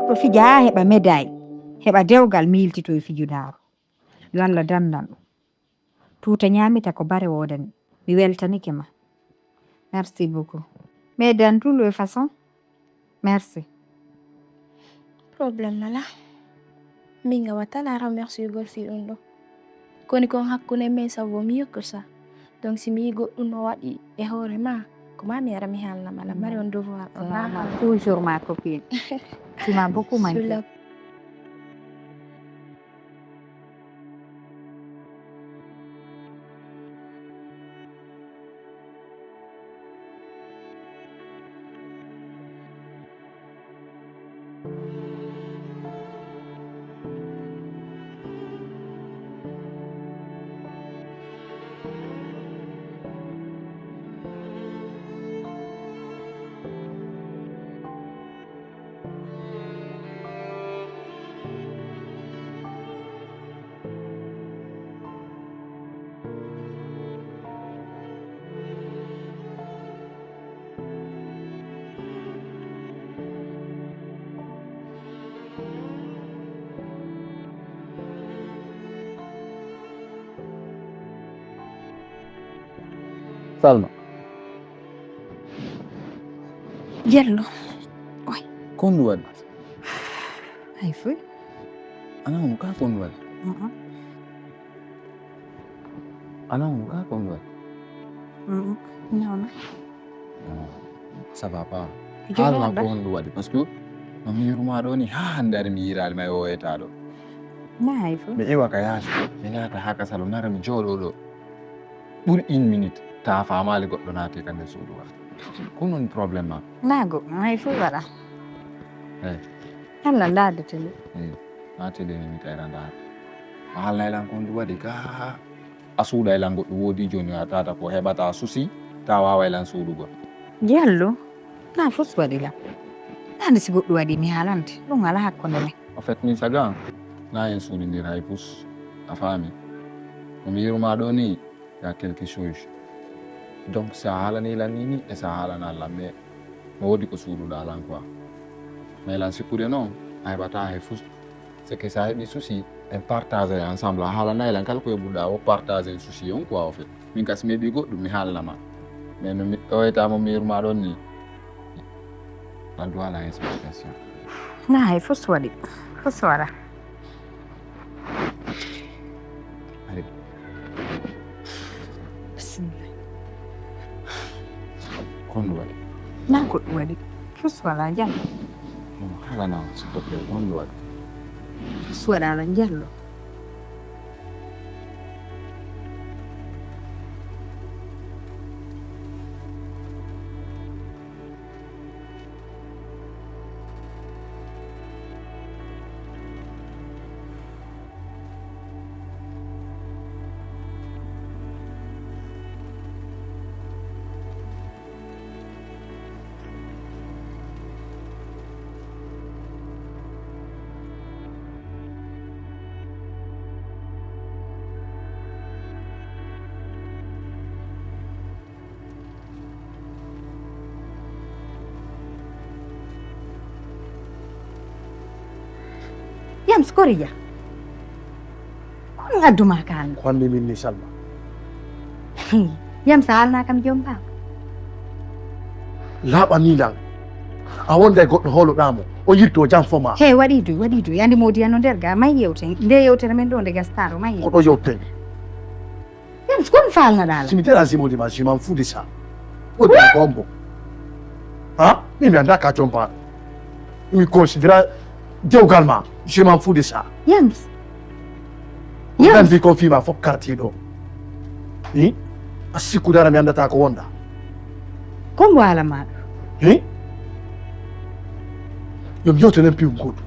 ɗo fija ha heɓa médaille heɓa dewgal miltito e fijudaro yo Allah dandan ɗum tuta ñamita ko bare wodani mi weltanike ma merci beaucoup mais dans toutes les façons merci Problem nala. Minga watala remercier gol fi ɗum ɗo. Koni kon hakkunde men ça vaut mieux que ça. Donc si mi goɗɗum no waɗi e hoore ma ko ma mi ara mi haalna mala mari on devoir on toujours ma copine tu m'as beaucoup manqué Salma. Diallo. Oui. Konduwal. Ay fuy. Ana muka konduwal. Ana muka konduwal. Non. Ça va pas. Hala konduwal parce que mi ruma do ni ha handare mi yiral mai o eta do. Na ay fuy. Mi ewa ka yaasi. Mi nata haka salo nara mi jodo do. Pour une minute. Ta famali goɗɗo naati kande suudu wa ko non probléme ma nago ay fu waɗa eyi Allah laadetele eyi naatede mi tawra ndaata a haalnaylan kon ɗum waɗi ga a suuɗaylan goɗɗo woodi joni a tata ko heɓata susi ta wawaylan suuɗugo Diallo na fos waɗi la nande si goɗɗo waɗi mi haalante ɗum ala hakkunde men en fait min saga na en suuɗindir hay pus a faami no mi yiruma ɗo ni ya quelque chose donc sa haalani lan nini e sa haalana lan mais mo woodi ko suuɗuɗa lan quoi mais lan sikkude noon a heɓata hay fus c'est que sa heɓi souci en partage ensemble a haalanayi lan kala ko heɓuɗa o partage en souci on quoi au fait min kasi mi heɓi goɗɗum mi haalnama mais no ɗoytamo mi yirma ɗon ni lan du ala explication na hay fos waɗi fos waɗa bismillah kon waɗi na goɗɗo waɗi fos waɗa Diallo haalana s'il te plaît kon waɗi fos waɗala Diallo yam skoriya on adduma kan Kwande min ni Salma. yam sa halna kam jom ba Laaɓa ni lan. A wonda e goɗɗo holoɗamo o yirto jam foma. hey waɗi du yandi modi yano nder ga may yewten nde yewtere men ɗo nde gastaro may Oɗo yewten. yam kon falnaɗala Si mi tera simodi ma, je m'en fous de ça. Oɗo a gombo. Ha? Min mi anda ka jomba. Mi considéra dewgal ma. Je m'en fous de ça. yams Dan vi confirma fof quartier ɗo. Hi? A sikkudara mi andata ko wonda. ko mbo ala maɗa Hi? Yomi yewtenen piwum goɗɗum.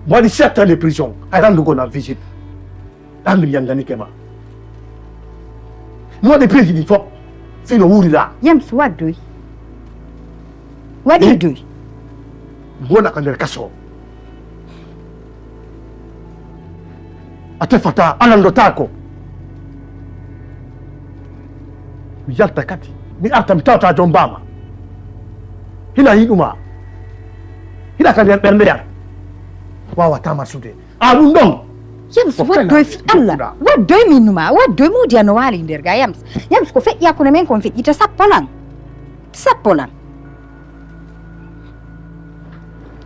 Mo waɗi 7 ans de prison. Hay randugo na visite. Ɗan mi yandanike ma. Mo waɗi président fof. Fino wuuriɗa. yams waddoy waɗi doy Gona ka nder kaso. A tefata anandotako. Mi yalta kadi. Mi arta mi tawata jombama. Hina yiɗuma. Hina ka nder ɓernde yam. wawa tamasude aɗum ɗon Yams waddoy fi Allah waddoy minnuma waddoy modi ano waali nder ga Yams ko feƴƴi hakkunde men kon feƴƴita sappo lan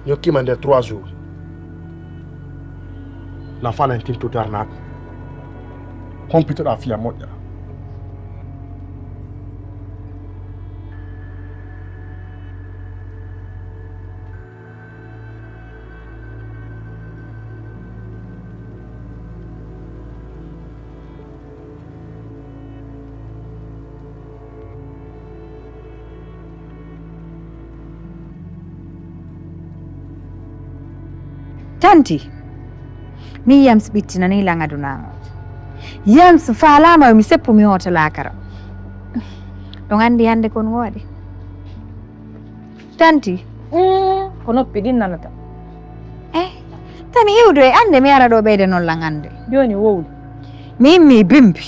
yokkima nder 3 jours l'enfant nan tinto darnaɗo hompitoɗa fiya moƴƴa tanti mi Yams ɓittinani lan aduna Yams faalama mi seppu mi hota lakara ɗon andi hande kon waɗi tanti ko noppi ɗin nanata tami iwdo e ande mi ara ɗo ɓeyde noon lan ande joni wowli min mi bimbi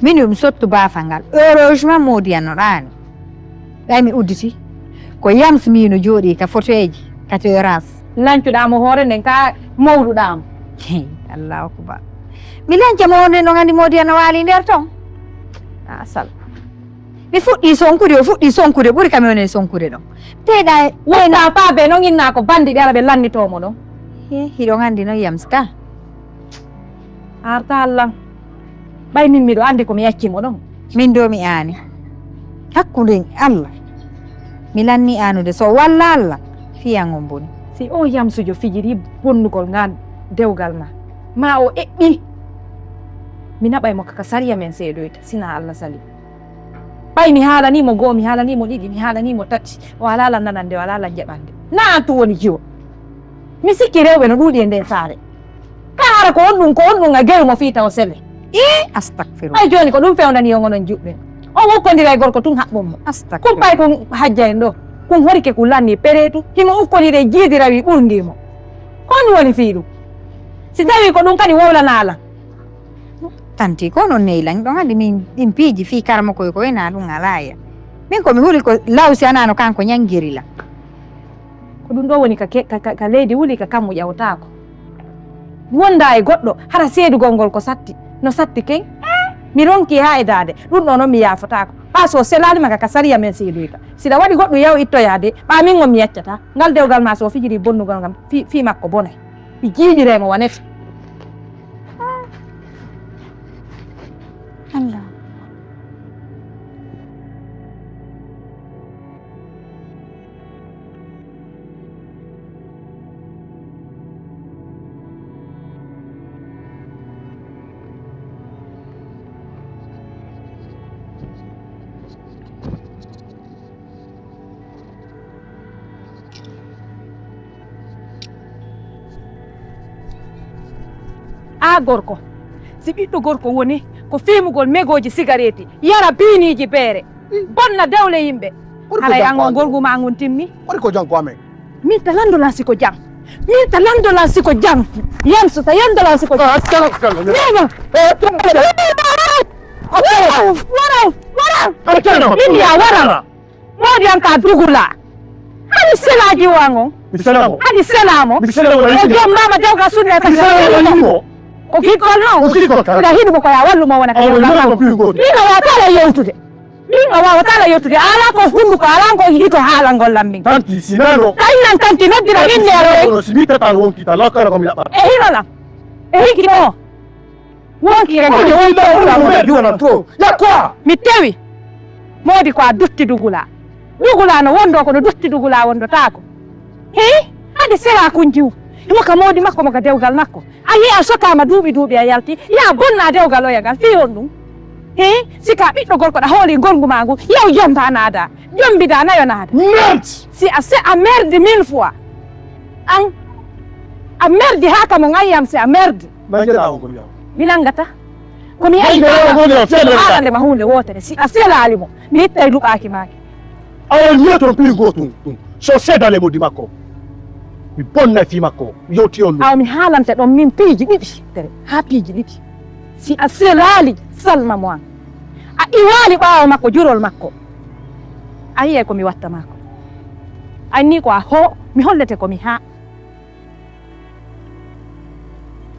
min mi sottu baafal ngal heureusement modi annoɗani ɓay mi udditi ko Yams mino jooɗi ka fotoji ka terrasse lancuɗamo hoore nden ka mawɗuɗamo Allahu akbar mi lancamo hoore no andi modi ano waali nder ton asal mi fuɗɗi sonkude o fuɗɗi sonkude ɓuri kam woni sonkude ɗon teeɗa wayna faabe noon inna ko bandi ɗi ara ɓe lannitomo ɗon hiɗon andi noon Yams ka arta Allah ɓay min miɗo andi komi yaccimo ɗon min do mi aani hakkude Allah mi lanni anude so walla Allah fiyan on boni si o Yamsujo fijiri bonnugol ngal dewgal ma o eɓɓi mi naɓaymo kaka sariya men seedoyta sina Allah sali ɓay mi haalanimo goo mi haalanimo ɗiɗi mi haalanimo tati o ala lan nanande o ala lan jaɓande na antu woni jiwo mi sikki rewɓe no ɗuuɗi e nden saare ka hara ko on ɗum a gerumo fiita o selle astagfirullah ay joni ko ɗum fewndani o gonon juɓɓe o wokkodira e gorko tun haɓɓummo kum ɓay kon hajja en ɗo kun horike kun lanni peretu himo ukkonire jiidirawi ɓurdimo kon woni fii ɗum si tawi ko ɗum kadi wowlanala tanti ko non neylan ɗon andi min ɗin piiji fi karama koye ko wena ɗum alaya min komi huuli ko lawsi anano kanko ñanggiri la ko ɗum ɗo woni ka leydi wuli ka kammo ƴawtako wonda e goɗɗo hara seedugol ngol ko satti no satti ken mi ronki ha e dade ɗum ɗo noon mi yafotako ɓa so selalima ka sariya men seedoyta siɗa waɗi goɗɗo yaw ittoyade ɓa min on mi yeccata ngal dewgal ma so fijiri bonnugol ngam fi makko bonay mi jiiɗiremo wanefe Allah a gorko si ɓiɗɗo gorko woni ko fimugol megoji cigarette yara biiniji beere bonna dewle yimɓe haray an o gorgu ma ngon timmi waɗi ko janko amen min ta landolan siko jam min ta landolan siko jam Yamsu ta yandolan siko jam wara min ya wara modi an ka dugula hani selaji wangon hani selamo o jom mama dewga sunne ka o kikkol noon mbiɗa hiɗumo koya wallumo wona minga wawatala yewtude ala ko hunduko ala ko hito haalangol lam min tanti sinano tawinan tanti noddira innero si mitata wonkita lakkara komi yaɓɓata e hinolam e hikki o wonkire mi tewi modi ko a dutti dugula no wondo ko no dutti dugula wondotako hade sera kunjiw moka modi makko moka dewgal makko a yi a sotama duuɓi a yalti ya bonna dewgal o yagal fi on ɗum sika ɓiɗɗo gorko ɗa hooli gongu ma ngu yaw jomba naada jombida nayo naada si a merdi 1000 fois an a merdi ha kamo gayyam si a merdi mi nangata komi yiɗiaalande ma hunde wotere si a selalimo mi itta e luɓaki maki ayon yiyaton piligo tum so seedale modi makko mi bonna fi makko yewti on aw mi haalante ɗon min piiji ɗiɗi tere ha piiji ɗiɗi si a selali salma mo an a iwali ɓaawo makko jurol makko a yiyay komi watta makko anni ko a ho mi hollete komi ha